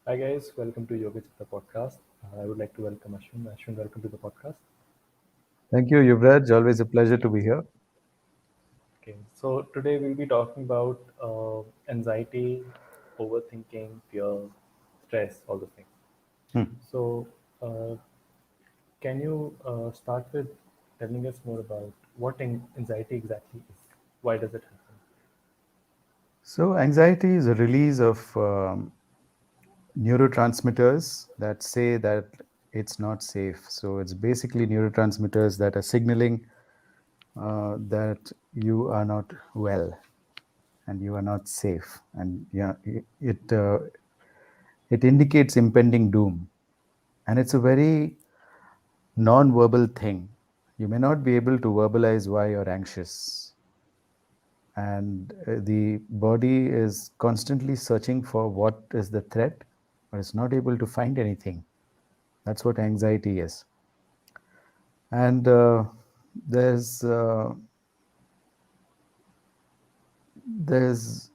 Hi guys, welcome to Yoga Chitta podcast. I would like to welcome Ashwin. Ashwin, welcome to the podcast. Thank you, Yuvraj. Always a pleasure to be here. Okay, so today we'll be talking about anxiety, overthinking, fear, stress, all those things. Hmm. So, uh, can you start with telling us more about what anxiety exactly is? Why does it happen? So, anxiety is a release of neurotransmitters that say that it's not safe. So, it's basically neurotransmitters that are signaling that you are not well and you are not safe, and yeah, it indicates impending doom, and it's a very non-verbal thing. You may not be able to verbalize why you're anxious, and the body is constantly searching for what is the threat, but it's not able to find anything. That's what anxiety is. And there's uh, there's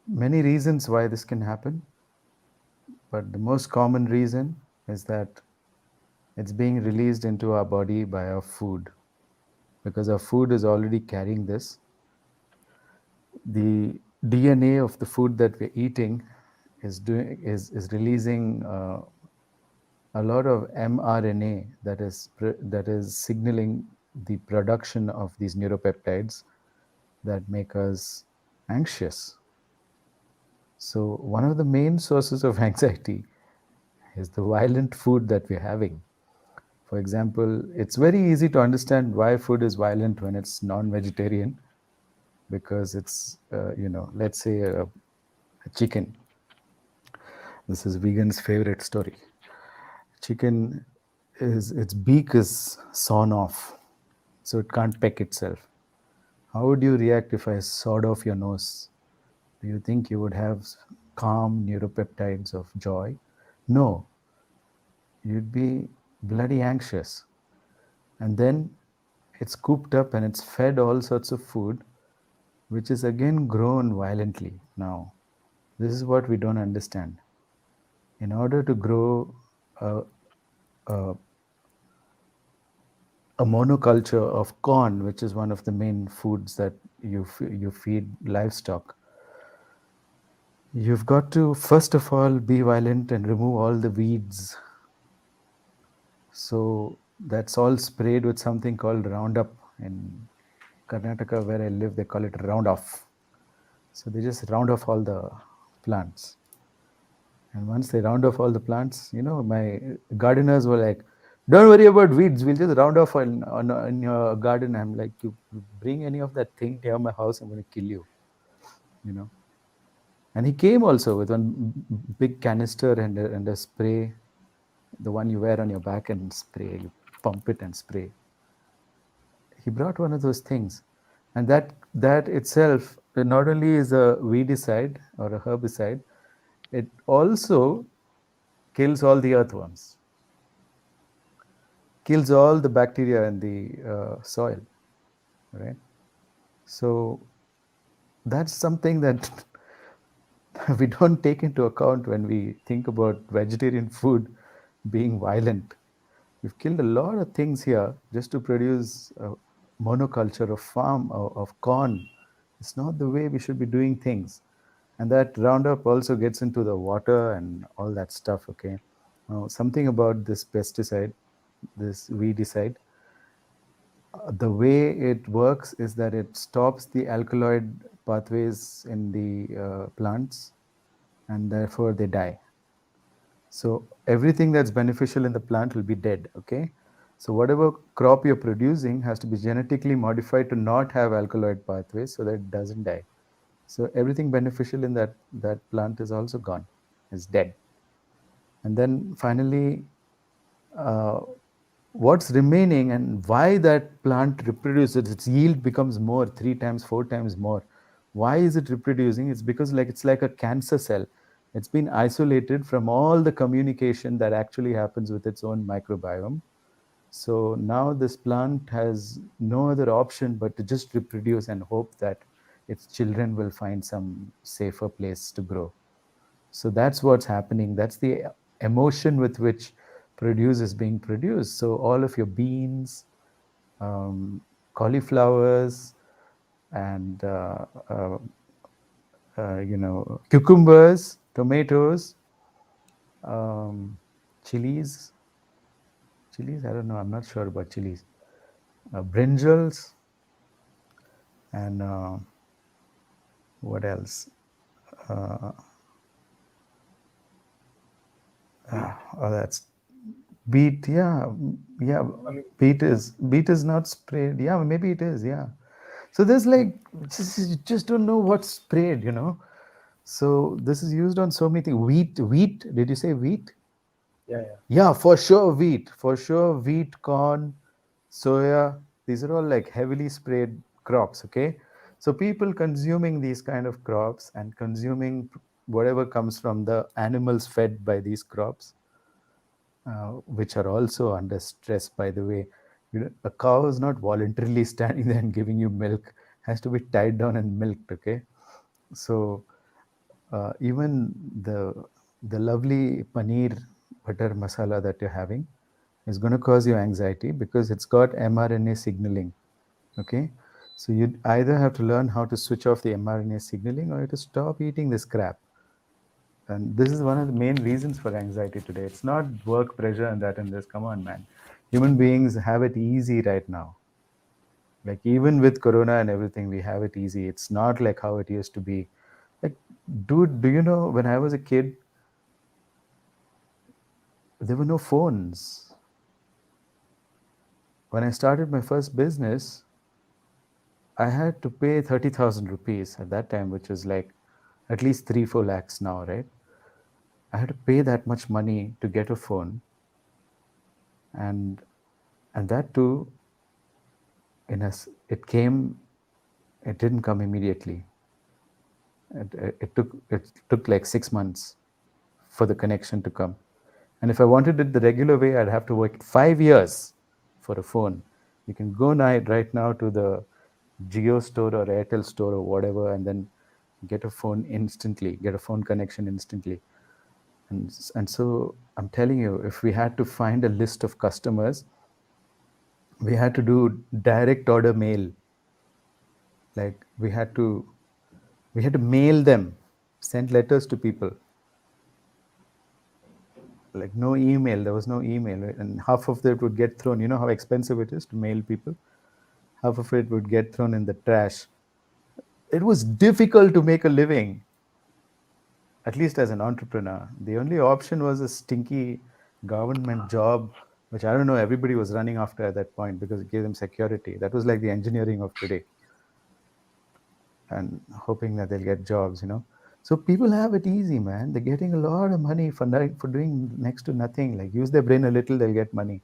many reasons why this can happen, but the most common reason is that it's being released into our body by our food, because our food is already carrying this. The DNA of the food that we're eating is releasing a lot of mRNA that is signaling the production of these neuropeptides that make us anxious. So one of the main sources of anxiety is the violent food that we're having. For example, it's very easy to understand why food is violent when it's non-vegetarian, because it's let's say a chicken. This is vegan's favorite story. Chicken is its beak is sawn off, so it can't peck itself. How would you react if I sawed off your nose? Do you think you would have calm neuropeptides of joy? No, you'd be bloody anxious. And then it's cooped up and it's fed all sorts of food, which is again grown violently. Now, this is what we don't understand. In order to grow a, a, a monoculture of corn, which is one of the main foods that you feed livestock, you've got to first of all be violent and remove all the weeds. So that's all sprayed with something called Roundup. In Karnataka, where I live, they call it round off. So they just round off all the plants. And once they round off all the plants, my gardeners were like, "Don't worry about weeds. We'll just round off on your garden." I'm like, "You bring any of that thing near my house, I'm going to kill you." You know. And he came also with one big canister and a spray, the one you wear on your back and spray. You pump it and spray. He brought one of those things, and that itself not only is a weedicide or a herbicide, it also kills all the earthworms, kills all the bacteria in the soil, right? So that's something that we don't take into account when we think about vegetarian food being violent. We've killed a lot of things here just to produce a monoculture of farm of corn. It's not the way we should be doing things. And that Roundup also gets into the water and all that stuff. Okay, now something about this pesticide, this weedicide. The way it works is that it stops the alkaloid pathways in the plants, and therefore they die. So everything that's beneficial in the plant will be dead. Okay. So whatever crop you're producing has to be genetically modified to not have alkaloid pathways so that it doesn't die. So everything beneficial in that plant is also gone, is dead. And then finally, uh, what's remaining and why that plant reproduces, its yield becomes more, 3 times, 4 times more. Why is it reproducing? It's because it's like a cancer cell. It's been isolated from all the communication that actually happens with its own microbiome. So now this plant has no other option but to just reproduce and hope that its children will find some safer place to grow. So that's what's happening. That's the emotion with which produce is being produced. So all of your beans, um, cauliflowers, and cucumbers, tomatoes, um, chilies. Chilies, I don't know. I'm not sure about chilies. Brinjals, and what else? Uh, oh, that's beet. Yeah, yeah. I mean, yeah, Beet is not sprayed. Yeah, maybe it is. Yeah. So there's mm, like you just don't know what's sprayed. So this is used on so many things. Wheat. Did you say wheat? yeah, yeah, Yeah, for sure wheat. For sure wheat, corn, soya. These are all like heavily sprayed crops. Okay, so people consuming these kind of crops and consuming whatever comes from the animals fed by these crops, which are also under stress. By the way, a cow is not voluntarily standing there and giving you milk. Has to be tied down and milked. Okay, so even the lovely paneer butter masala that you're having is going to cause you anxiety because it's got mRNA signaling. Okay, so you either have to learn how to switch off the mRNA signaling or you have to stop eating this crap. And this is one of the main reasons for anxiety today. It's not work pressure and that and this. Come on, man. Human beings have it easy right now. Like even with corona and everything, we have it easy. It's not like how it used to be. Like, dude, do you know when I was a kid, there were no phones. When I started my first business, I had to pay 30,000 rupees at that time, which is like at least 3, 4 lakhs now, right? I had to pay that much money to get a phone. And and that too, it didn't come immediately. It took like 6 months for the connection to come. And if I wanted it the regular way, I'd have to wait 5 years for a phone. You can go right now to the Geo store or Airtel store or whatever, and then get a phone instantly, get a phone connection instantly. And so I'm telling you, if we had to find a list of customers, we had to do direct order mail. Like we had to mail them, send letters to people. Like no email, there was no email, right? And half of it would get thrown. You know how expensive it is to mail people? Half of it would get thrown in the trash. It was difficult to make a living, at least as an entrepreneur. The only option was a stinky government job, which I don't know, everybody was running after at that point because it gave them security. That was like the engineering of today, and hoping that they'll get jobs. So people have it easy, man. They're getting a lot of money for doing next to nothing. Like use their brain a little, they'll get money.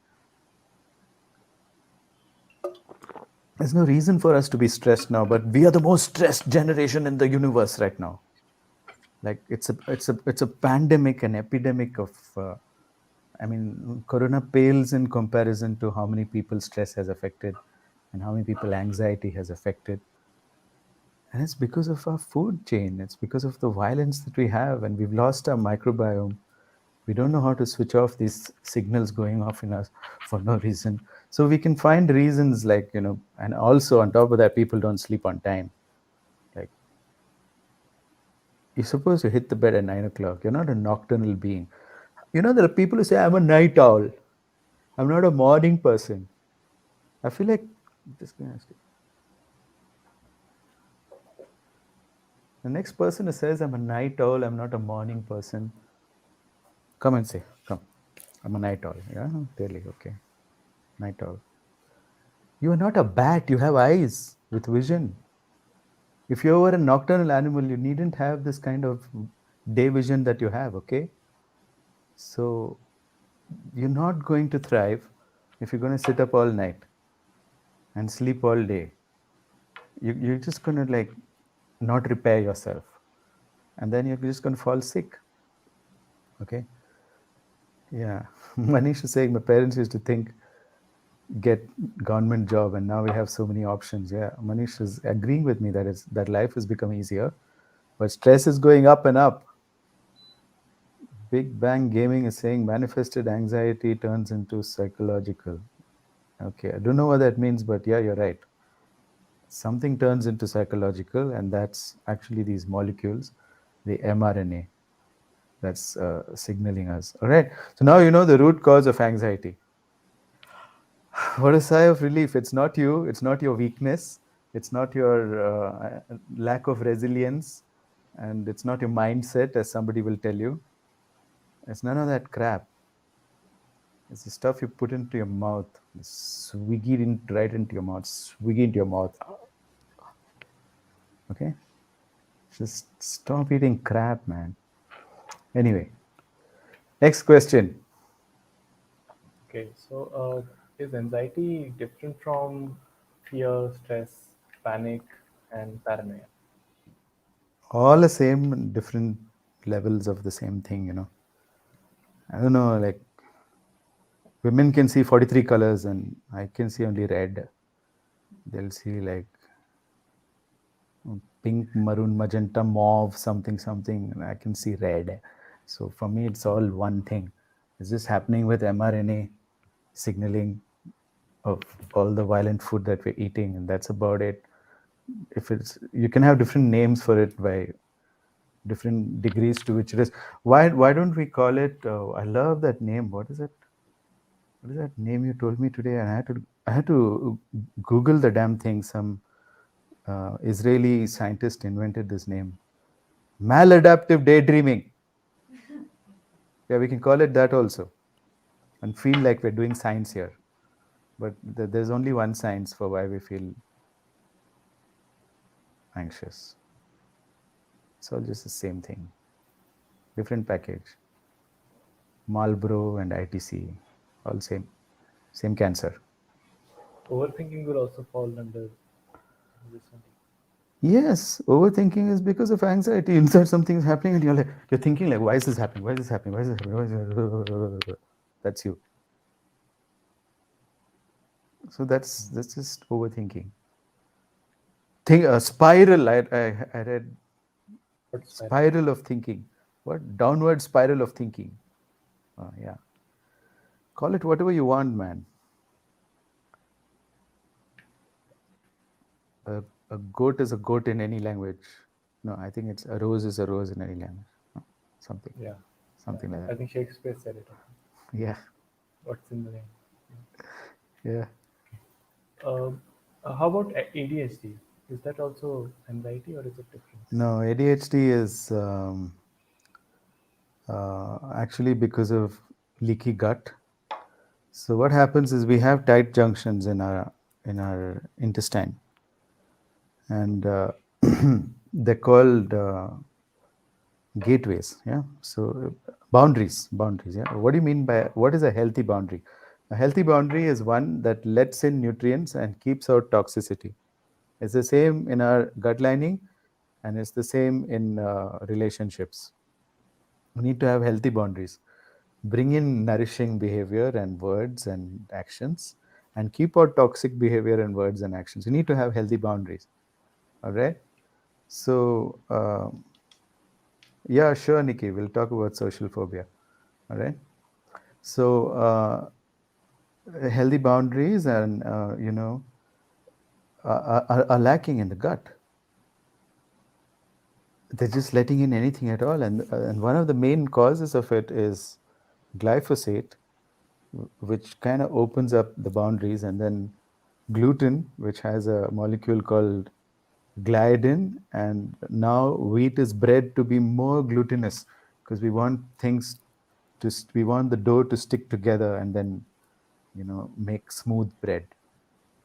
There's no reason for us to be stressed now, but we are the most stressed generation in the universe right now. Like it's a pandemic, an epidemic of. I mean, Corona pales in comparison to how many people stress has affected, and how many people anxiety has affected. And it's because of our food chain. It's because of the violence that we have, and we've lost our microbiome. We don't know how to switch off these signals going off in us for no reason. So we can find reasons like, and also on top of that, people don't sleep on time. Like you're supposed to hit the bed at 9 o'clock. You're not a nocturnal being. There are people who say, I'm a night owl. I'm not a morning person. I feel like this guy has to. The next person who says, I'm a night owl, I'm not a morning person, come and say, come. I'm a night owl. Yeah, really, okay. Night owl. You are not a bat, you have eyes with vision. If you were a nocturnal animal, you needn't have this kind of day vision that you have, okay? So you're not going to thrive if you're going to sit up all night and sleep all day. You're just going to like not repair yourself. And then you're just going to fall sick, okay? Yeah. Manish is saying my parents used to think get government job and now we have so many options. Yeah. Manish is agreeing with me that life has become easier, but stress is going up and up. Big Bang Gaming is saying manifested anxiety turns into psychological. Okay, I don't know what that means, but yeah, you're right. Something turns into psychological, and that's actually these molecules, the mRNA, that's signaling us. All right. So now you know the root cause of anxiety. What a sigh of relief. It's not you, it's not your weakness, it's not your lack of resilience, and it's not your mindset, as somebody will tell you. It's none of that crap. It's the stuff you put into your mouth. Swig it right into your mouth. Swig it into your mouth. Okay? Just stop eating crap, man. Anyway, next question. Okay, so is anxiety different from fear, stress, panic, and paranoia? All the same, different levels of the same thing, you know. I don't know, like women can see 43 colors and I can see only red. They'll see like pink, maroon, magenta, mauve, something, something, and I can see red. So for me, it's all one thing. It's just happening with mRNA signaling of all the violent food that we're eating, and that's about it. If it's, you can have different names for it by different degrees to which it is. Why don't we call it? I love that name. What is it? What is that name you told me today? And I had to Google the damn thing. Some Israeli scientist invented this name. Maladaptive daydreaming. Yeah, we can call it that also, and feel like we're doing science here. But there's only one science for why we feel anxious. It's all just the same thing, different package. Marlboro and ITC, all same cancer. Overthinking will also fall under this only. Yes, overthinking is because of anxiety. Inside something's happening, and you're thinking like, why is this happening? Why is this happening? Why is this happening? Why is this... That's you. So that's just overthinking. Think a spiral. I read What spiral? spiral of thinking. What downward spiral of thinking? Yeah, call it whatever you want, man. A goat is a goat in any language. No, I think it's a rose is a rose in any language. No, something, Yeah, yeah. something like that. I think Shakespeare said it. I think. Yeah, What's in the name? yeah. Um, how about ADHD? Is that also anxiety or is it different? No, ADHD is actually because of leaky gut. So what happens is we have tight junctions in our intestine, and they're called gateways. Yeah. So boundaries. Yeah. What do you mean by what is a healthy boundary? A healthy boundary is one that lets in nutrients and keeps out toxicity. It's the same in our gut lining, and it's the same in relationships. We need to have healthy boundaries. Bring in nourishing behavior and words and actions, and keep out toxic behavior and words and actions. You need to have healthy boundaries. All right. So, yeah, sure, Nikki. We'll talk about social phobia. All right. So, healthy boundaries and are lacking in the gut. They're just letting in anything at all, and one of the main causes of it is glyphosate, which kind of opens up the boundaries, and then gluten, which has a molecule called gliadin, and now wheat is bred to be more glutinous because we want things we want the dough to stick together and then make smooth bread.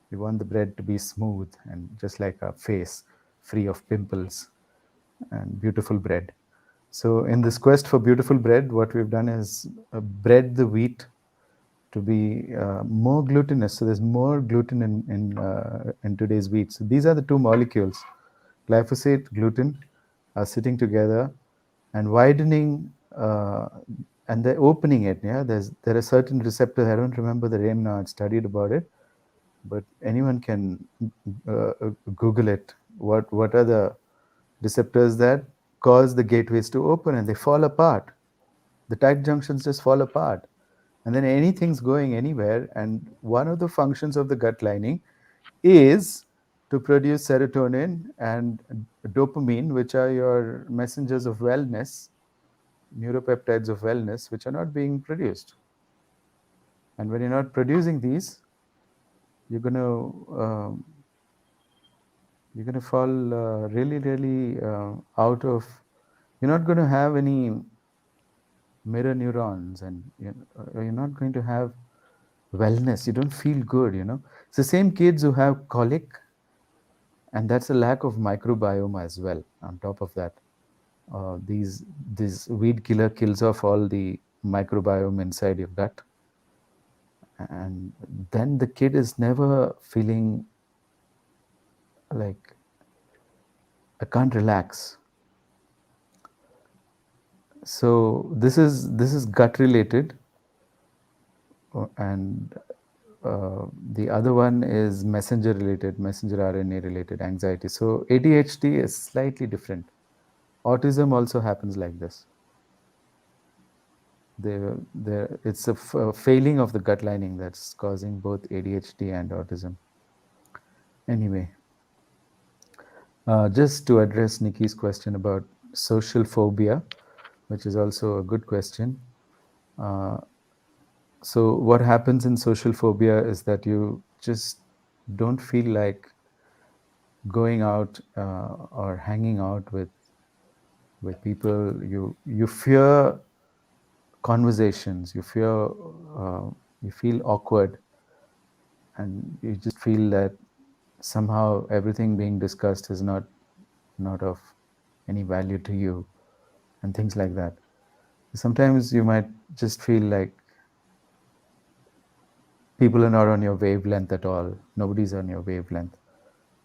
We want the bread to be smooth and just like a face, free of pimples, and beautiful bread. So in this quest for beautiful bread, what we've done is bred the wheat to be more glutinous. So there's more gluten in today's wheat. So these are the two molecules, glyphosate, gluten, are sitting together and widening, and they're opening it. Yeah, there are certain receptors. I don't remember the name now. I studied about it, but anyone can Google it. What are the receptors that cause the gateways to open and they fall apart? The tight junctions just fall apart. And then anything's going anywhere. And one of the functions of the gut lining is to produce serotonin and dopamine, which are your messengers of wellness, neuropeptides of wellness, which are not being produced. And when you're not producing these, you're going to you're going to fall really, really out of. You're not going to have any mirror neurons, and you're not going to have wellness. You don't feel good. It's the same kids who have colic, and that's a lack of microbiome as well. On top of that, this weed killer kills off all the microbiome inside your gut, and then the kid is never feeling like I can't relax. So this is gut related, and the other one is messenger related, messenger RNA related anxiety. So ADHD is slightly different. Autism also happens like this. It's a failing of the gut lining that's causing both ADHD and autism. Anyway, just to address Nikki's question about social phobia, which is also a good question. Uh, so, what happens in social phobia is that you just don't feel like going out or hanging out with people. You fear conversations. You feel awkward, and you just feel that somehow everything being discussed is not of any value to you, and things like that. Sometimes you might just feel like people are not on your wavelength at all. Nobody's on your wavelength,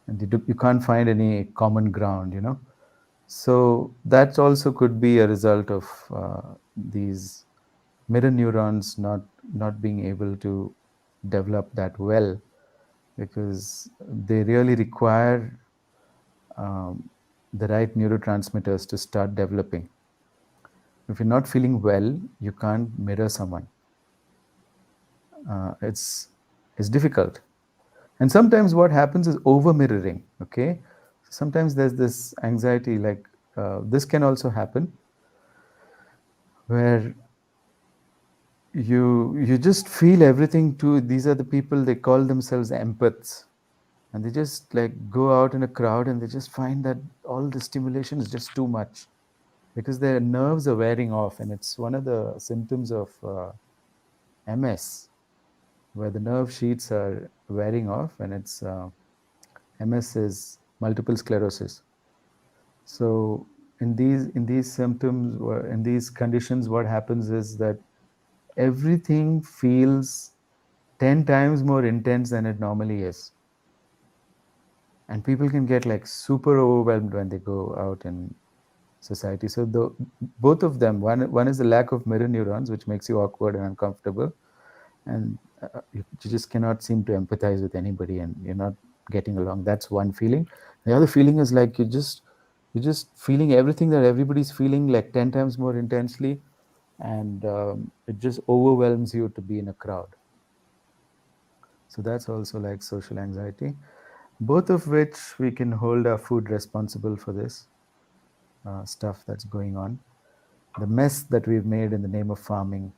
and you can't find any common ground. So that also could be a result of these mirror neurons not being able to develop that well, because they really require um, the right neurotransmitters to start developing. If you're not feeling well, you can't mirror someone. It's difficult. And sometimes what happens is over mirroring. Okay, sometimes there's this anxiety, like this can also happen, where you just feel everything too. These are the people, they call themselves empaths, and they just like go out in a crowd and they just find that all the stimulation is just too much, because their nerves are wearing off. And it's one of the symptoms of MS, where the nerve sheets are wearing off, and it's MS is multiple sclerosis. So in these symptoms, or in these conditions, what happens is that everything feels 10 times more intense than it normally is. And people can get like super overwhelmed when they go out in society. So both of them, one is the lack of mirror neurons, which makes you awkward and uncomfortable, and you just cannot seem to empathize with anybody, and you're not getting along. That's one feeling. The other feeling is like you're just feeling everything that everybody's feeling, like 10 times more intensely, and it just overwhelms you to be in a crowd. So that's also like social anxiety, both of which we can hold our food responsible for this stuff that's going on. The mess that we've made in the name of farming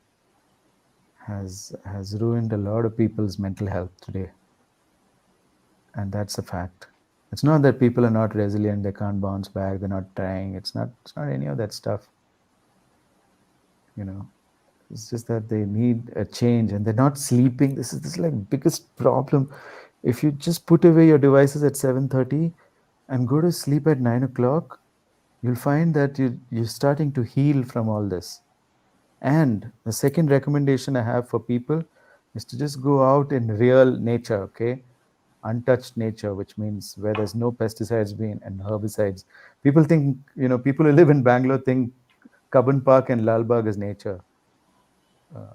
has ruined a lot of people's mental health today, and that's a fact. It's not that people are not resilient, they can't bounce back, they're not trying. It's not any of that stuff. you know it's just that they need a change, and they're not sleeping. This is like biggest problem. If you just put away your devices at 7:30 and go to sleep at 9 o'clock, you'll find that you're starting to heal from all this. And the second recommendation I have for people is to just go out in real nature, okay? Untouched nature, which means where there's no pesticides being and herbicides. People think, people who live in Bangalore think Cubbon Park and Lalbagh is nature.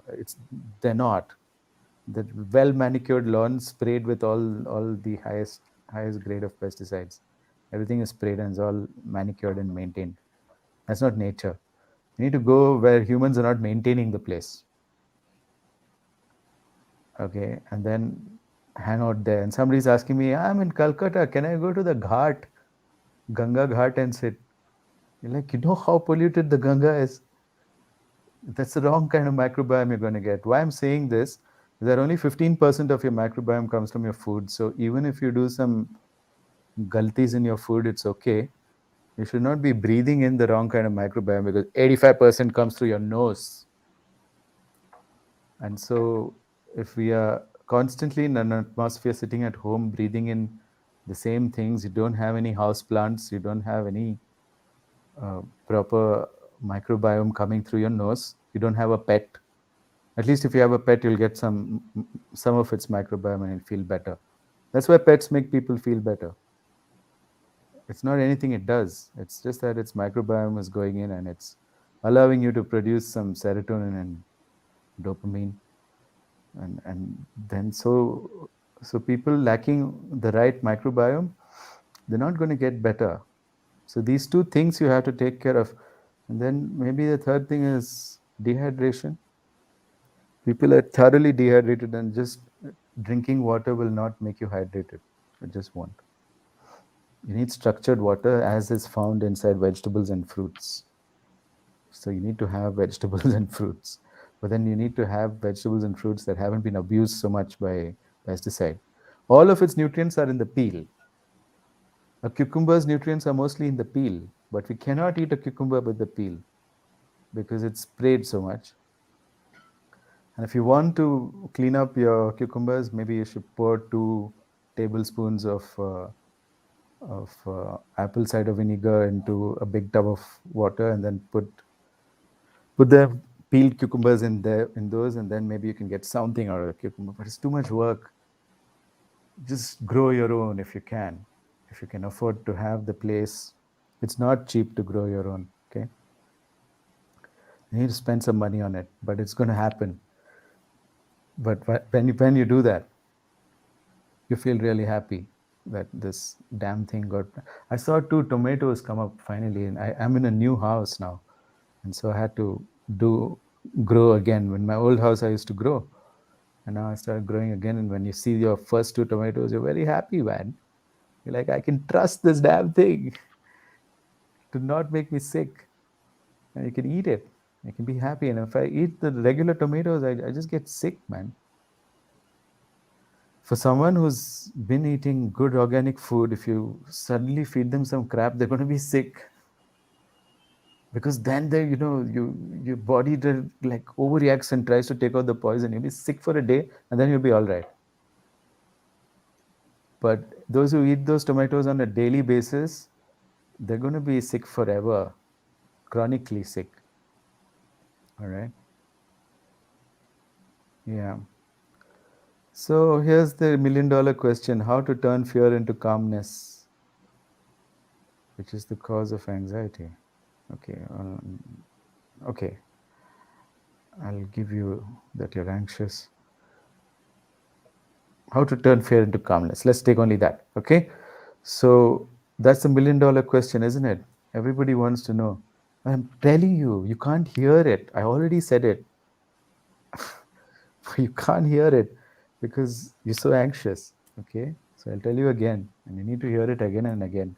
It's They're not. The well manicured lawns sprayed with all the highest grade of pesticides. Everything is sprayed and is all manicured and maintained. That's not nature. You need to go where humans are not maintaining the place. Okay, and then hang out there. And somebody's asking me, I'm in Calcutta. Can I go to the Ghat, Ganga Ghat, and sit? You're like, you know how polluted the Ganga is? That's the wrong kind of microbiome you're going to get. Why I'm saying this is that only 15% of your microbiome comes from your food. So even if you do some galtis in your food, it's okay. You should not be breathing in the wrong kind of microbiome because 85% comes through your nose. And so if we are constantly in an atmosphere sitting at home, breathing in the same things, you don't have any house plants, you don't have any proper microbiome coming through your nose, you don't have a pet. At least if you have a pet, you'll get some of its microbiome and you'll feel better. That's why pets make people feel better. It's not anything it does. It's just that its microbiome is going in and it's allowing you to produce some serotonin and dopamine. And then so people lacking the right microbiome, they're not going to get better. So these two things you have to take care of. And then maybe the third thing is dehydration. People are thoroughly dehydrated, and just drinking water will not make you hydrated. It just won't. You need structured water as is found inside vegetables and fruits. So you need to have vegetables and fruits. But then you need to have vegetables and fruits that haven't been abused so much by pesticide. All of its nutrients are in the peel. A cucumber's nutrients are mostly in the peel, but we cannot eat a cucumber with the peel because it's sprayed so much. And if you want to clean up your cucumbers, maybe you should pour 2 tablespoons of apple cider vinegar into a big tub of water, and then put the peeled cucumbers in there in those, and then maybe you can get something out of the cucumber. But it's too much work. Just grow your own if you can. If you can afford to have the place, it's not cheap to grow your own. Okay, you need to spend some money on it, but it's going to happen. But when you do that, you feel really happy that this damn thing got. I saw 2 tomatoes come up finally, and I'm in a new house now, and so I had to do grow again. When my old house, I used to grow, and now I started growing again. And when you see your first 2 tomatoes, you're very happy, man. You're like, I can trust this damn thing to not make me sick, and you can eat it. I can be happy. And if I eat the regular tomatoes, I just get sick, man. For someone who's been eating good organic food, if you suddenly feed them some crap, they're going to be sick because then your body like overreacts and tries to take out the poison. You'll be sick for a day and then you'll be all right. But those who eat those tomatoes on a daily basis, they're going to be sick forever, chronically sick. All right. Yeah. So here's the $1 million question: how to turn fear into calmness, which is the cause of anxiety. Okay. Okay. I'll give you that you're anxious. How to turn fear into calmness. Let's take only that. Okay. So that's the $1 million question, isn't it? Everybody wants to know. I'm telling you, you can't hear it. I already said it. You can't hear it because you're so anxious. Okay. So I'll tell you again, and you need to hear it again and again.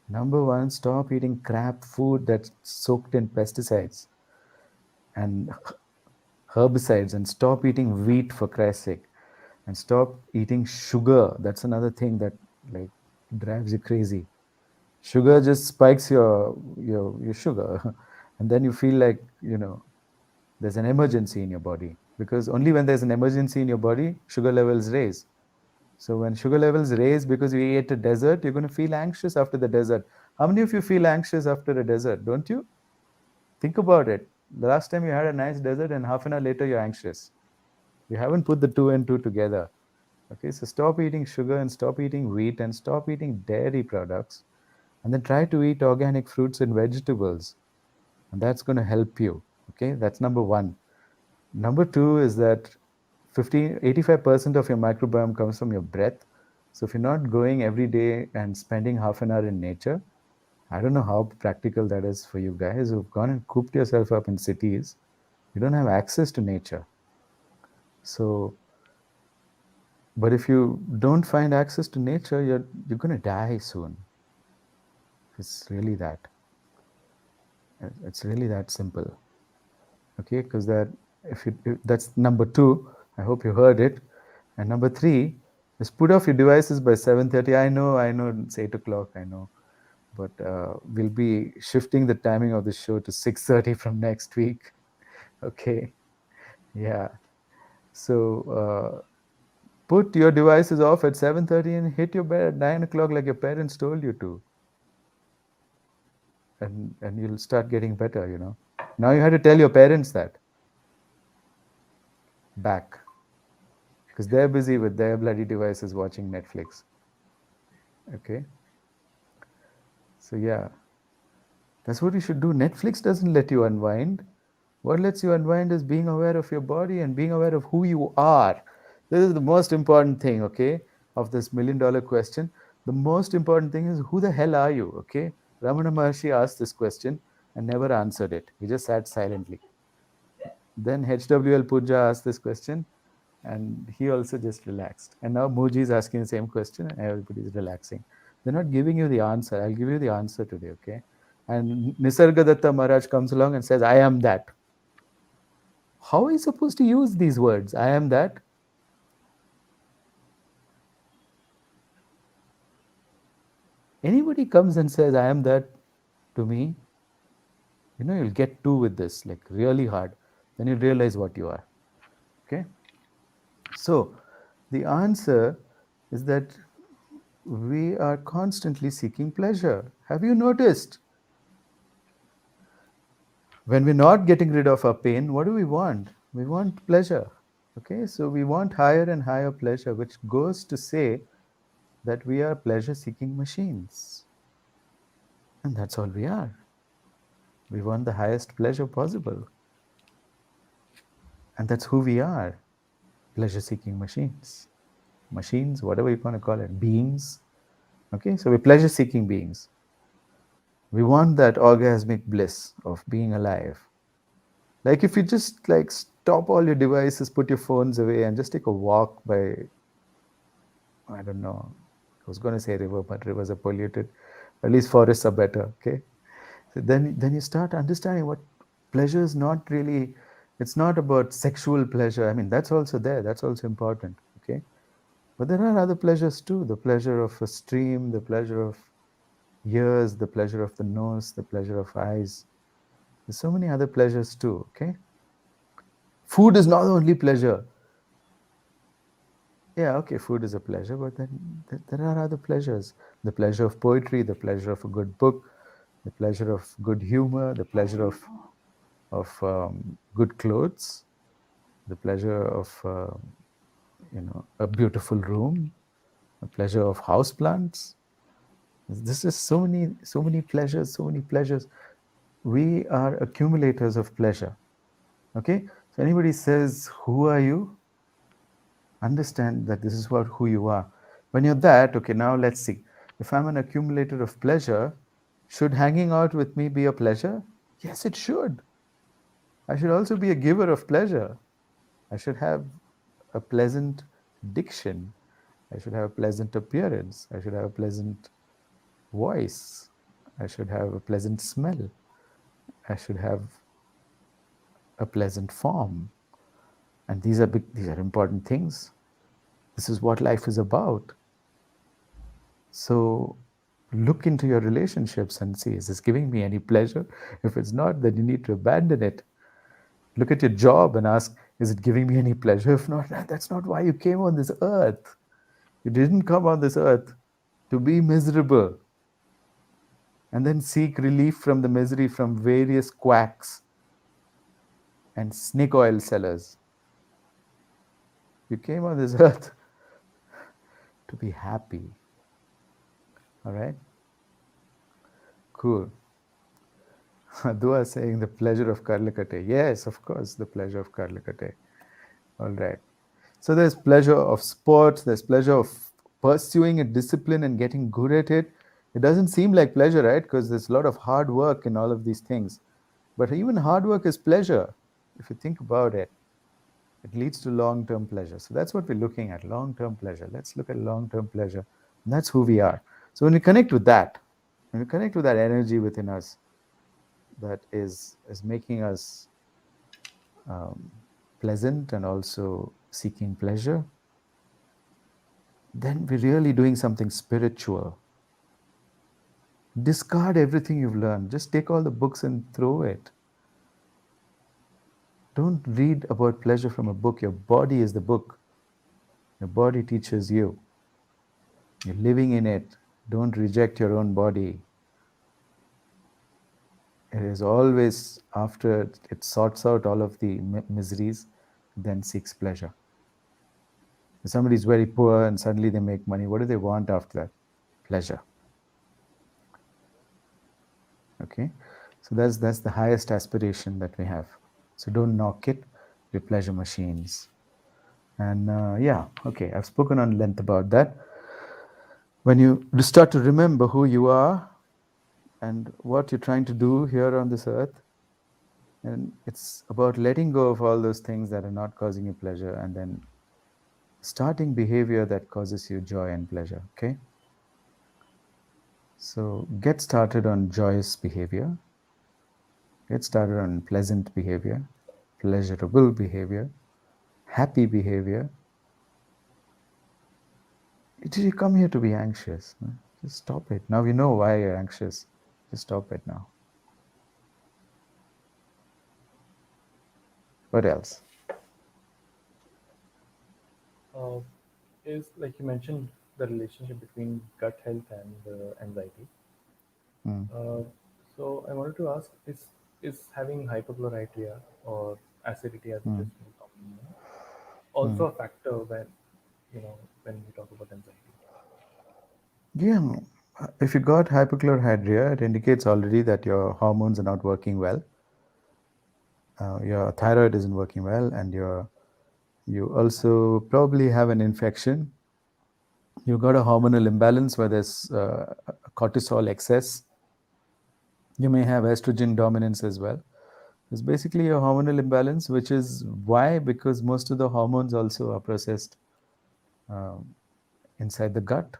Number one, stop eating crap food that's soaked in pesticides and herbicides, and stop eating wheat for Christ's sake, and stop eating sugar. That's another thing that like drives you crazy. Sugar just spikes your sugar, and then you feel like there's an emergency in your body, because only when there's an emergency in your body, sugar levels raise. So when sugar levels raise because you ate a dessert, you're going to feel anxious after the dessert. How many of you feel anxious after a dessert? Don't you? Think about it. The last time you had a nice dessert and half an hour later you're anxious. You haven't put the two and two together. Okay, so stop eating sugar and stop eating wheat and stop eating dairy products, and then try to eat organic fruits and vegetables. And that's going to help you. Okay, that's number one. Number two is that 85% of your microbiome comes from your breath. So if you're not going every day and spending half an hour in nature, I don't know how practical that is for you guys who've gone and cooped yourself up in cities. You don't have access to nature. So, but if you don't find access to nature, you're going to die soon. It's really that. It's really that simple. Okay, because that if that's number two. I hope you heard it. And number three is put off your devices by 7:30. I know, it's 8 o'clock. I know, but we'll be shifting the timing of the show to 6:30 from next week. Okay, yeah. So put your devices off at 7:30 and hit your bed at 9 o'clock, like your parents told you to, and you'll start getting better. Now you had to tell your parents that back because they're busy with their bloody devices watching Netflix. Okay, so yeah, that's what you should do. Netflix doesn't let you unwind. What lets you unwind is being aware of your body and being aware of who you are. This is the most important thing, okay, of this $1 million question. The most important thing is who the hell are you, okay? Ramana Maharshi asked this question and never answered it. He just sat silently. Then HWL Puja asked this question and he also just relaxed. And now Muji is asking the same question and everybody's relaxing. They're not giving you the answer. I'll give you the answer today, okay? And Nisargadatta Maharaj comes along and says, I am that. How are you supposed to use these words? I am that. Anybody comes and says, I am that to me, you'll get two with this, like really hard. Then you realize what you are. Okay? So, the answer is that we are constantly seeking pleasure. Have you noticed? When we're not getting rid of our pain, what do we want? We want pleasure. Okay? So, we want higher and higher pleasure, which goes to say that we are pleasure seeking machines. And that's all we are. We want the highest pleasure possible. And that's who we are, pleasure seeking machines. Machines, whatever you want to call it, beings. Okay, so we're pleasure seeking beings. We want that orgasmic bliss of being alive. Like if you just like stop all your devices, put your phones away, and just take a walk by, I don't know, I was going to say river, but rivers are polluted. At least forests are better. Okay, so then you start understanding what pleasure is not really. It's not about sexual pleasure. I mean, that's also there. That's also important. Okay, but there are other pleasures too. The pleasure of a stream, the pleasure of ears, the pleasure of the nose, the pleasure of eyes. There's so many other pleasures too. Okay, food is not the only pleasure. Yeah, okay, food is a pleasure, but then there are other pleasures. The pleasure of poetry, the pleasure of a good book, the pleasure of good humor, the pleasure of good clothes, the pleasure of a beautiful room, the pleasure of house plants. This is so many pleasures, so many pleasures. We are accumulators of pleasure. Okay, so anybody says, "Who are you?" Understand that this is what who you are. When you're that, okay, now let's see. If I'm an accumulator of pleasure, should hanging out with me be a pleasure? Yes, it should. I should also be a giver of pleasure. I should have a pleasant diction. I should have a pleasant appearance. I should have a pleasant voice. I should have a pleasant smell. I should have a pleasant form. And these are important things. This is what life is about. So look into your relationships and see, is this giving me any pleasure? If it's not, then you need to abandon it. Look at your job and ask, is it giving me any pleasure? If not, that's not why you came on this earth. You didn't come on this earth to be miserable and then seek relief from the misery from various quacks and snake oil sellers. You came on this earth to be happy. All right? Cool. Dua saying the pleasure of Karlakate. Yes, of course, the pleasure of Karlakate. All right. So there's pleasure of sports, there's pleasure of pursuing a discipline and getting good at it. It doesn't seem like pleasure, right? Because there's a lot of hard work in all of these things. But even hard work is pleasure. If you think about it, it leads to long term pleasure. So that's what we're looking at, long term pleasure. Let's look at long term pleasure. And that's who we are. So when we connect with that, when we connect with that energy within us that is making us um, pleasant and also seeking pleasure, then we're really doing something spiritual. Discard everything you've learned. Just take all the books and throw it. Don't read about pleasure from a book. Your body is the book. Your body teaches you. You're living in it. Don't reject your own body. It is always after it sorts out all of the miseries, then seeks pleasure. If somebody is very poor and suddenly they make money, what do they want after that? Pleasure. Okay, so that's the highest aspiration that we have. So don't knock it. We're pleasure machines. And yeah, okay, I've spoken on length about that. When you start to remember who you are and what you're trying to do here on this earth, and it's about letting go of all those things that are not causing you pleasure and then starting behavior that causes you joy and pleasure. Okay, so get started on joyous behavior, get started on pleasant behavior, pleasurable behavior, happy behavior. Did you come here to be anxious? No? Just stop it. Now you know why you're anxious. Just stop it now. What else? Uh, is like you mentioned the relationship between gut health and anxiety. Mm, Uh, so I wanted to ask: is having hypochlorhydria or acidity, as it mm, is more commonly known, mm. also a factor when when we talk about anxiety? Yeah, if you got hypochlorhydria, it indicates already that your hormones are not working well. Your thyroid isn't working well, and you also probably have an infection. You've got a hormonal imbalance where there's cortisol excess. You may have estrogen dominance as well. It's basically a hormonal imbalance, which is why, because most of the hormones also are processed um, inside the gut.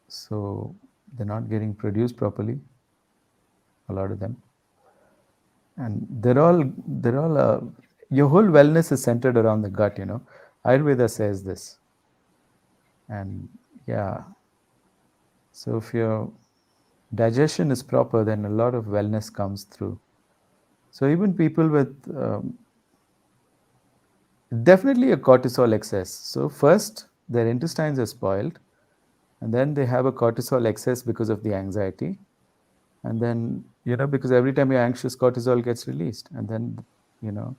So they're not getting produced properly, a lot of them. And your whole wellness is centered around the gut, you know. Ayurveda says this. And yeah, so if your digestion is proper, then a lot of wellness comes through. So even people with definitely a cortisol excess. So first, their intestines are spoiled, and then they have a cortisol excess because of the anxiety, and then because every time you're anxious, cortisol gets released, and then you know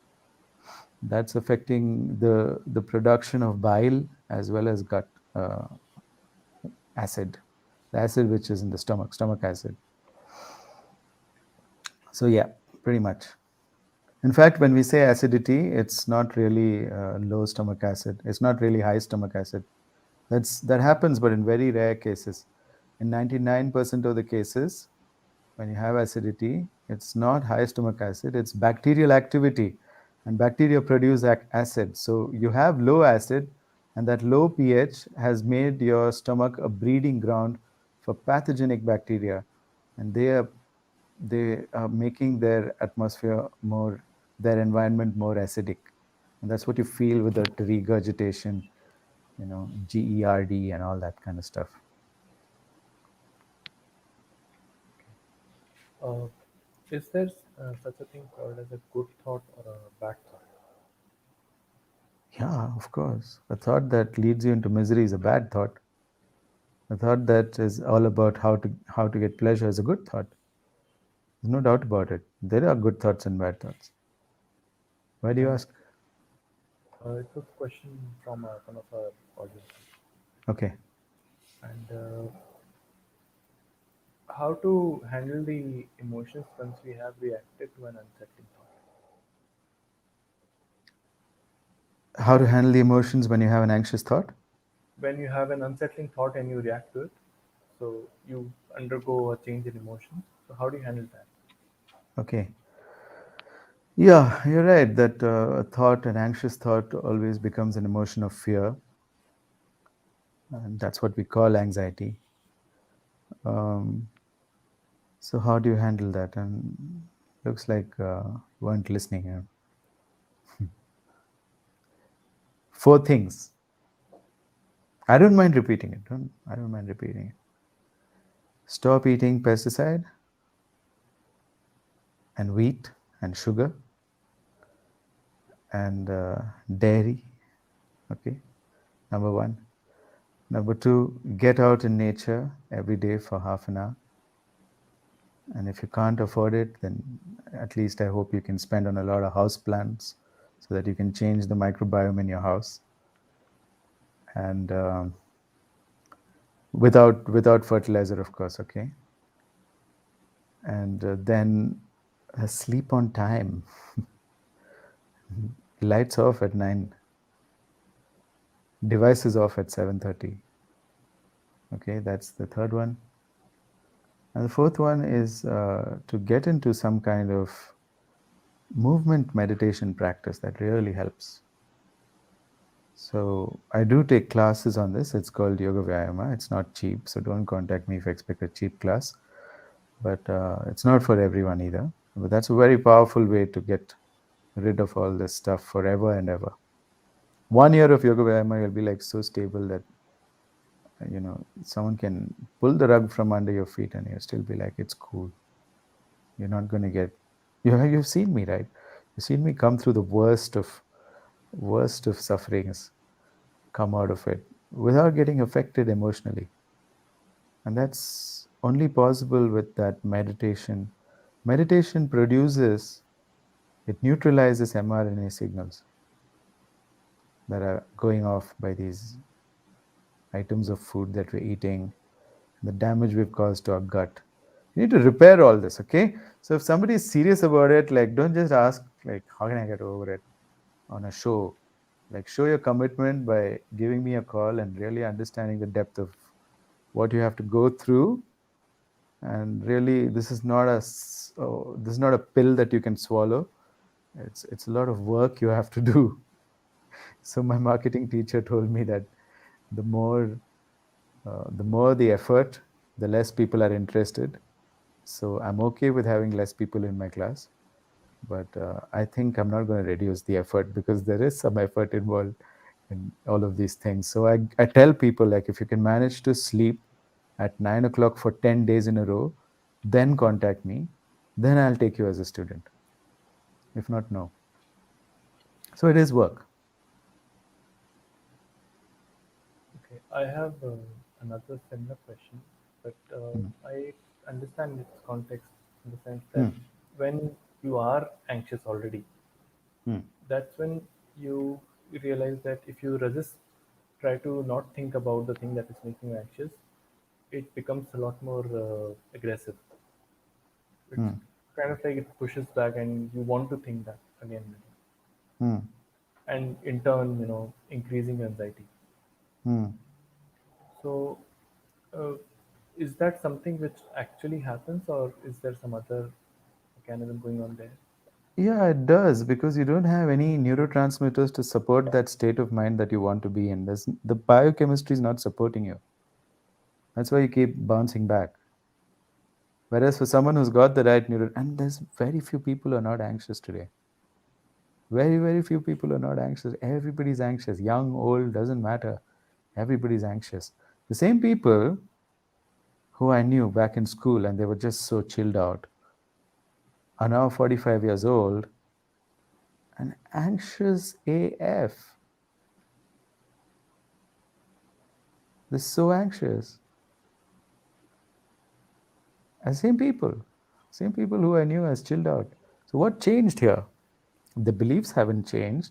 that's affecting the production of bile as well as gut uh, acid, the acid which is in the stomach acid. So yeah, pretty much. In fact, when we say acidity, it's not really low stomach acid. It's not really high stomach acid. That happens, but in very rare cases. In 99% of the cases, when you have acidity, it's not high stomach acid, it's bacterial activity. And bacteria produce acid. So you have low acid, and that low pH has made your stomach a breeding ground for pathogenic bacteria. And they are making their atmosphere more, their environment more acidic. And that's what you feel with the regurgitation, GERD and all that kind of stuff. Uh, is there such a thing called as a good thought or a bad thought? Yeah, of course. A thought that leads you into misery is a bad thought. A thought that is all about how to get pleasure is a good thought. There's no doubt about it. There are good thoughts and bad thoughts. Why do you And ask? it was a question from one of our audience. Okay. And how to handle the emotions once we have reacted to an unsettling thought? How to handle the emotions when you have an anxious thought? When you have an unsettling thought and you react to it, So you undergo a change in emotions. So how do you handle that? Okay. Yeah, you're right that a thought, an anxious thought, always becomes an emotion of fear, and that's what we call anxiety. Um, so, how do you handle that? And looks like you weren't listening here. Four things. I don't mind repeating it. I don't mind repeating it. Stop eating pesticide and wheat and sugar and dairy. Okay, number one. Number two, get out in nature every day for half an hour. And if you can't afford it, then at least I hope you can spend on a lot of house plants so that you can change the microbiome in your house. And without fertilizer, of course. Okay, and then sleep on time. Lights off at 9, devices off at 7:30. Okay, that's the third one. And the fourth one is to get into some kind of movement meditation practice that really helps. So I do take classes on this. It's called Yoga Vyayama. It's not cheap, so don't contact me if you expect a cheap class. But it's not for everyone either. But that's a very powerful way to get rid of all this stuff forever and ever. 1 year of Yoga Vyayama, you'll be like so stable that someone can pull the rug from under your feet and you'll still be like, it's cool. You're not going to get. You've seen me, right? You've seen me come through the worst of sufferings, come out of it without getting affected emotionally. And that's only possible with that meditation. Meditation produces, it neutralizes mRNA signals that are going off by these items of food that we're eating, the damage we've caused to our gut. You need to repair all this, okay? So if somebody is serious about it, like don't just ask, like, how can I get over it on a show? Like, show your commitment by giving me a call and really understanding the depth of what you have to go through. And really, this is not a pill that you can swallow. It's a lot of work you have to do. So my marketing teacher told me that the more the effort, the less people are interested. So I'm okay with having less people in my class, but I think I'm not going to reduce the effort because there is some effort involved in all of these things. So I tell people, like, if you can manage to sleep at 9 o'clock for 10 days in a row, then contact me. Then I'll take you as a student. If not, no. So it is work. Okay, I have another similar question, but Mm, I understand its context in the sense that mm, when you are anxious already, mm, that's when you realize that if you resist, try to not think about the thing that is making you anxious, it becomes a lot more aggressive. It's mm, kind of like it pushes back, and you want to think that again and again, mm, and in turn, increasing anxiety. mm. So, uh, is that something which actually happens, or is there some other mechanism going on there? Yeah, it does because you don't have any neurotransmitters to support that state of mind that you want to be in. The biochemistry is not supporting you. That's why you keep bouncing back. Whereas for someone who's got the right neuro, and there's very few people who are not anxious today. Very, very few people are not anxious. Everybody's anxious. Young, old, doesn't matter. Everybody's anxious. The same people who I knew back in school and they were just so chilled out are now 45 years old and anxious AF. They're so anxious. And same people who I knew as chilled out. So what changed here? The beliefs haven't changed.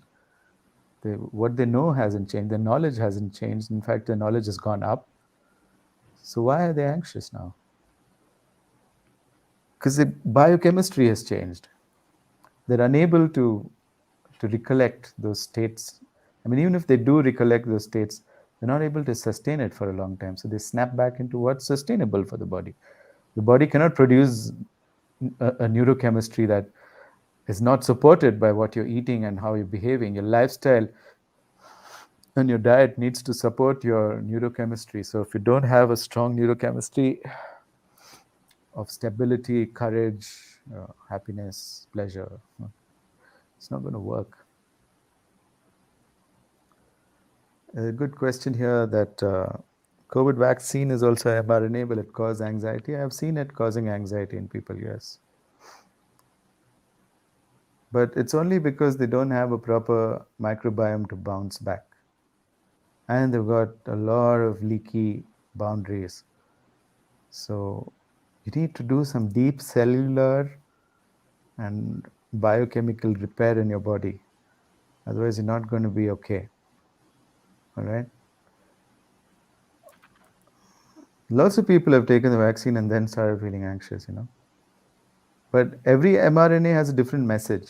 What they know hasn't changed. Their knowledge hasn't changed. In fact, their knowledge has gone up. So why are they anxious now? Because the biochemistry has changed. They're unable to recollect those states. I mean, even if they do recollect those states, They're not able to sustain it for a long time. So they snap back into what's sustainable for the body. The body cannot produce a neurochemistry that is not supported by what you're eating and how you're behaving. Your lifestyle and your diet needs to support your neurochemistry. So if you don't have a strong neurochemistry of stability, courage, happiness, pleasure, it's not going to work. A good question here that COVID vaccine is also mRNA. Will it cause anxiety? I've seen it causing anxiety in people, yes. But it's only because they don't have a proper microbiome to bounce back. And they've got a lot of leaky boundaries. So you need to do some deep cellular and biochemical repair in your body. Otherwise, you're not going to be okay. All right. Lots of people have taken the vaccine and then started feeling anxious. But every mRNA has a different message.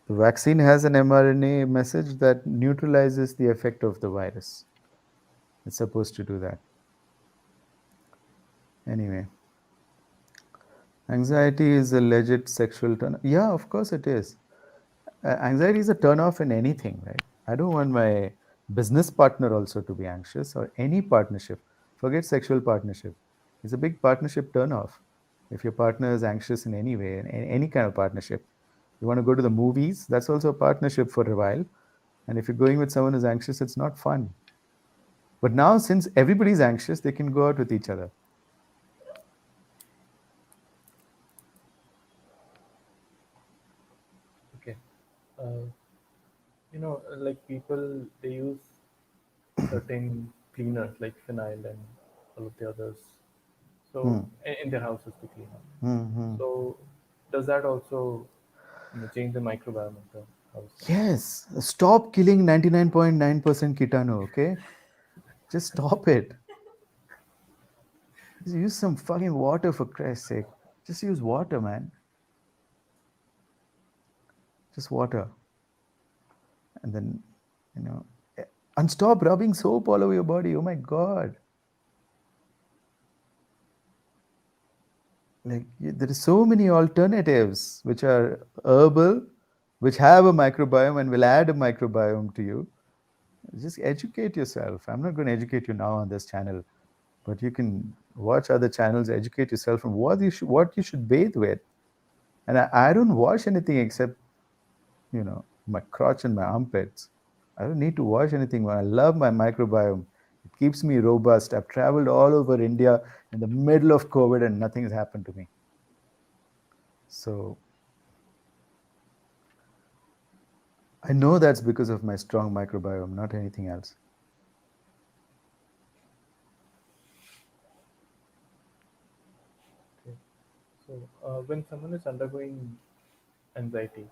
The vaccine has an mRNA message that neutralizes the effect of the virus. It's supposed to do that. Anyway, anxiety is a legit sexual turn. Yeah, of course it is. Anxiety is a turn off in anything, right? I don't want my business partner also to be anxious or any partnership. Forget sexual partnership. It's a big partnership turn off. If your partner is anxious in any way, in any kind of partnership, you want to go to the movies, that's also a partnership for a while. And if you're going with someone who's anxious, it's not fun. But now, since everybody's anxious, they can go out with each other. Okay. Uh, like people, they use certain cleaners like phenyl and all of the others. So Hmm. in their houses to clean up. Hmm. Hmm. So does that also change the microbiome of the house? Yes, stop killing 99.9% Kitano, okay? Just stop it. Just use some fucking water for Christ's sake. Just use water, man. Just water. And then, you know, eh, and stop rubbing soap all over your body. Oh my God. Like, there are so many alternatives which are herbal, which have a microbiome and will add a microbiome to you. Just educate yourself. I'm not going to educate you now on this channel, but you can watch other channels, educate yourself on what you should bathe with. And I don't wash anything except my crotch and my armpits. I don't need to wash anything. I love my microbiome. It keeps me robust. I've traveled all over India in the middle of COVID and nothing has happened to me. So I know that's because of my strong microbiome, not anything else. Okay. So when someone is undergoing anxiety,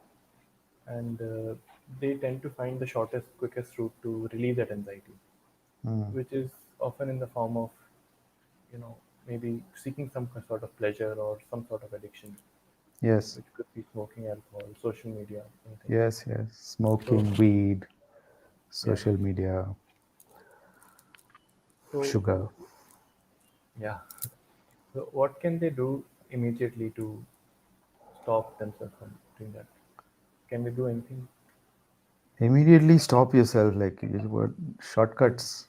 and they tend to find the shortest, quickest route to relieve that anxiety, Mm. which is often in the form of, you know, maybe seeking some sort of pleasure or some sort of addiction, Yes, which could be smoking, alcohol, social media, anything. yes, yes. So, Smoking, weed, yeah. social media, So, sugar. yeah. So, what can they do immediately to stop themselves from doing that? Can they do anything? Immediately stop yourself, like what Like, shortcuts.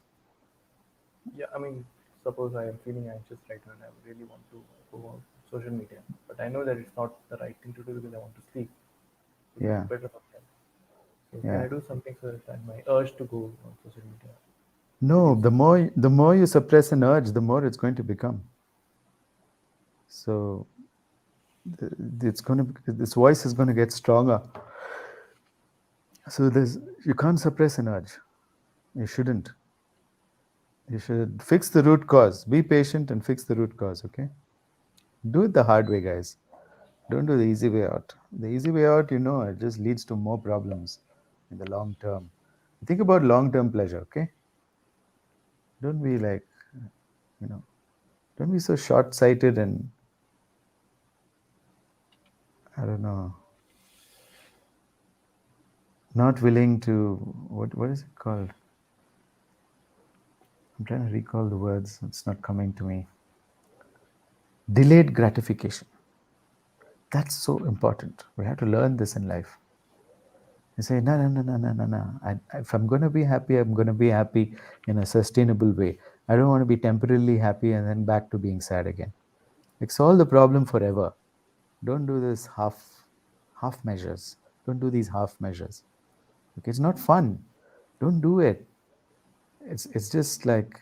yeah, I mean, suppose I am feeling anxious right now and I really want to go on social media, but I know that it's not the right thing to do because I want to sleep, to Yeah, get better from that. So, can yeah. I do something so that my urge to go on social media No, the reduces? more you suppress an urge, the more it's going to become. So it's going to this voice is going to get stronger. So there's you can't suppress an urge. You shouldn't. You should fix the root cause. Be patient and fix the root cause. Okay. Do it the hard way, guys. Don't do the easy way out. The easy way out, it just leads to more problems in the long term. Think about long term pleasure. Okay. Don't be like you know. Don't be so short sighted and I don't know. Not willing to what is it called? I'm trying to recall the words. It's not coming to me. Delayed gratification. That's so important. We have to learn this in life. You say, no, no, no, no, no, no, no. If I'm going to be happy, I'm going to be happy in a sustainable way. I don't want to be temporarily happy and then back to being sad again. Like solve the problem forever. Don't do this half measures. Don't do these half measures. Okay, it's not fun. Don't do it. It's just like,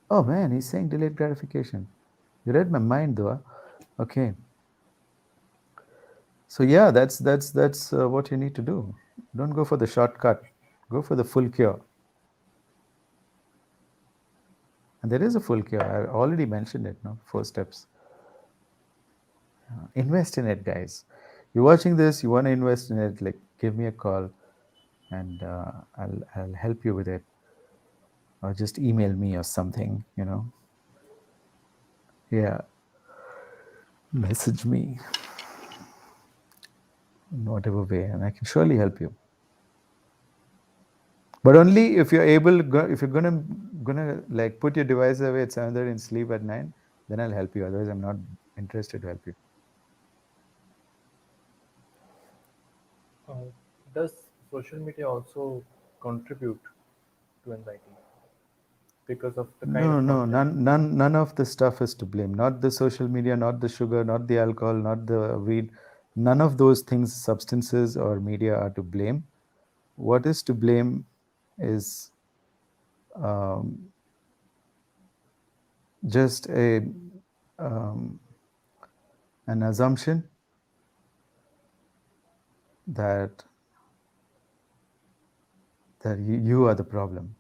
oh man, he's saying delayed gratification. You read my mind though. Huh? Okay. So yeah, that's what you need to do. Don't go for the shortcut. Go for the full cure. And there is a full cure. I already mentioned it. No, 4 steps. Invest in it, guys. You're watching this. You want to invest in it. Like, give me a call, and I'll help you with it, or just email me or something. Yeah, message me in whatever way, and I can surely help you. But only if you're able. If you're gonna like put your device away at 7:30 and sleep at 9, then I'll help you. Otherwise, I'm not interested to help you. Uh, does social media also contribute to anxiety because of the kind No, of no, content? none of the stuff is to blame. Not the social media, not the sugar, not the alcohol, not the weed. None of those things, substances or media, are to blame. What is to blame is um, just um, an assumption that you are the problem.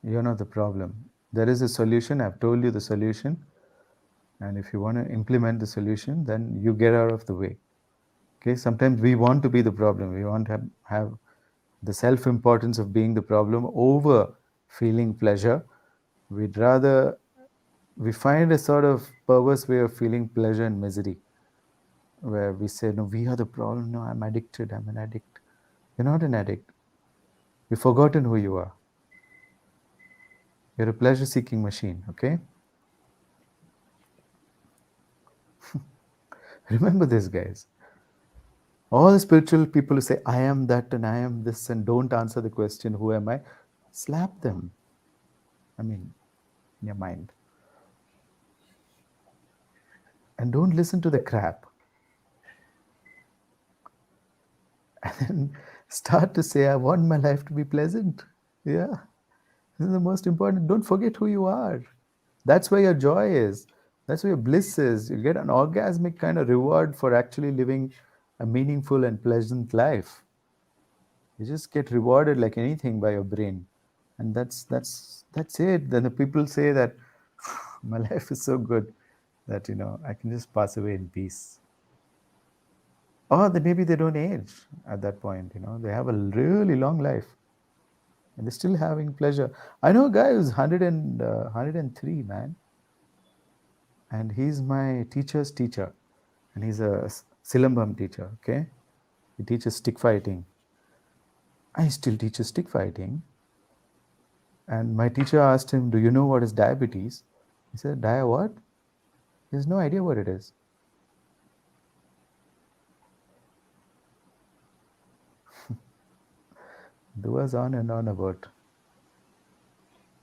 You're not the problem. There is a solution. I've told you the solution, and if you want to implement the solution, then you get out of the way. Okay, sometimes we want to be the problem. We want to have the self importance of being the problem over feeling pleasure. We'd rather, we find a sort of perverse way of feeling pleasure and misery where we say, no, we are the problem. No, I'm addicted. I'm an addict. You're not an addict. You've forgotten who you are. You're a pleasure seeking machine. Okay, remember this, guys. All the spiritual people who say, I am that and I am this, and don't answer the question, who am I? Slap them. I mean, in your mind. And don't listen to the crap. And then start to say, I want my life to be pleasant. Yeah. This is the most important. Don't forget who you are. That's where your joy is. That's where your bliss is. You get an orgasmic kind of reward for actually living a meaningful and pleasant life. You just get rewarded like anything by your brain. And that's it. Then the people say that my life is so good that I can just pass away in peace. Or maybe they don't age at that point. They have a really long life and they're still having pleasure. I know a guy who's 103, man, and he's my teacher's teacher, and he's a Silambam teacher. Okay, he teaches stick fighting. I still teaches stick fighting, and my teacher asked him, "Do you know what is diabetes?" He said, "Dia what?" He has no idea what it is. There was on and on about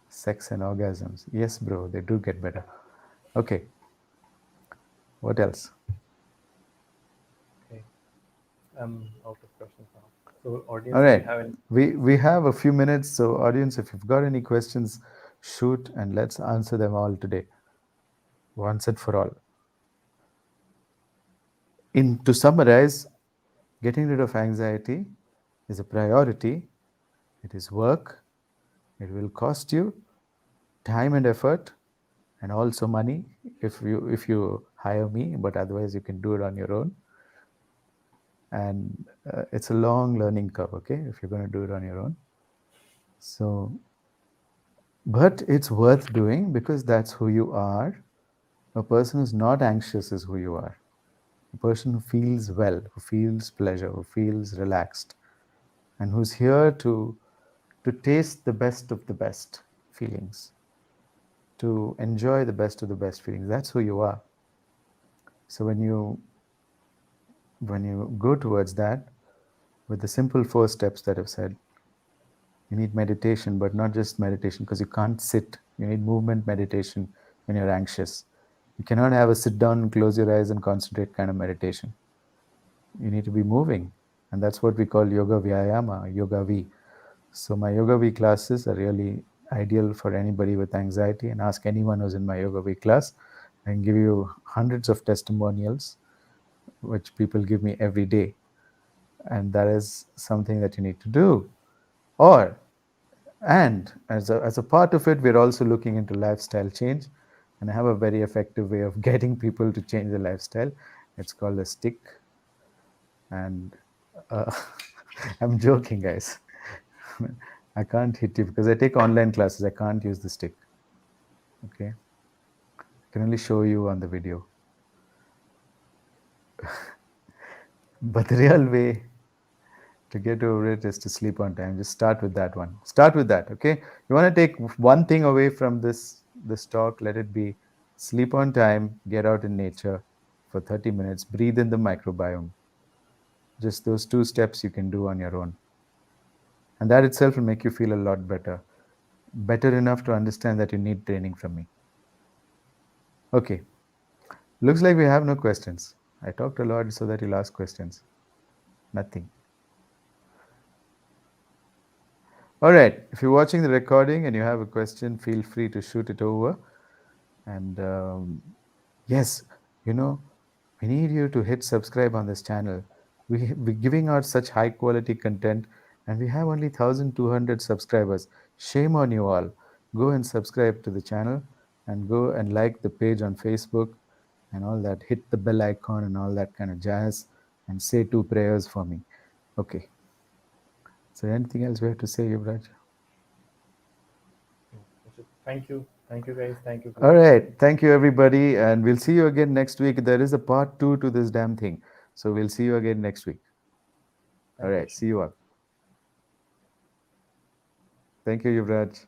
sex and orgasms. Yes, bro, they do get better. Okay, what else? Okay, I'm out of questions now. So, All audience, if you right. have any, We have a few minutes, so audience, if you've got any questions, shoot and let's answer them all today, once and for all. In to summarize, getting rid of anxiety is a priority. It is work. It will cost you time and effort, and also money if you hire me. But otherwise, you can do it on your own. And it's a long learning curve. Okay, if you're going to do it on your own. So, but it's worth doing because that's who you are. A person who's not anxious is who you are. A person who feels well, who feels pleasure, who feels relaxed, and who's here to taste the best of the best. feelings, to enjoy the best of the best feelings. That's who you are. So when you go towards that with the simple 4 steps that I've said, you need meditation, but not just meditation because you can't sit. You need movement meditation when you're anxious. You cannot have a sit down, close your eyes, and concentrate kind of meditation. You need to be moving. And that's what we call yoga vyayama, yoga V. So my yoga V classes are really ideal for anybody with anxiety. And ask anyone who's in my yoga V class. I can give you hundreds of testimonials, which people give me every day. And that is something that you need to do. Or And as a part of it, we're also looking into lifestyle change. And I have a very effective way of getting people to change their lifestyle. It's called a stick. And uh, I'm joking, guys. I can't hit you because I take online classes. I can't use the stick. Okay. I can only show you on the video. But the real way to get over it is to sleep on time. Just start with that one. Start with that. Okay. You want to take one thing away from this talk, let it be sleep on time, get out in nature for 30 minutes, breathe in the microbiome. Just those 2 steps you can do on your own. And that itself will make you feel a lot better. Better enough to understand that you need training from me. Okay. Looks like we have no questions. I talked a lot so that you'll ask questions. Nothing. All right. If you're watching the recording and you have a question, feel free to shoot it over. And yes, you know, we need you to hit subscribe on this channel. We're giving out such high quality content, and we have only 1,200 subscribers. Shame on you all. Go and subscribe to the channel and go and like the page on Facebook and all that. Hit the bell icon and all that kind of jazz and say 2 prayers for me. Okay. So, anything else we have to say, Yuvraj? That's it. Thank you guys. Thank you for All listening. right. Thank you, everybody. And we'll see you again next week. There is a part 2 to this damn thing. So we'll see you again next week. All Thank you, right. Ashwin. See you all. Thank you, Yuvraj.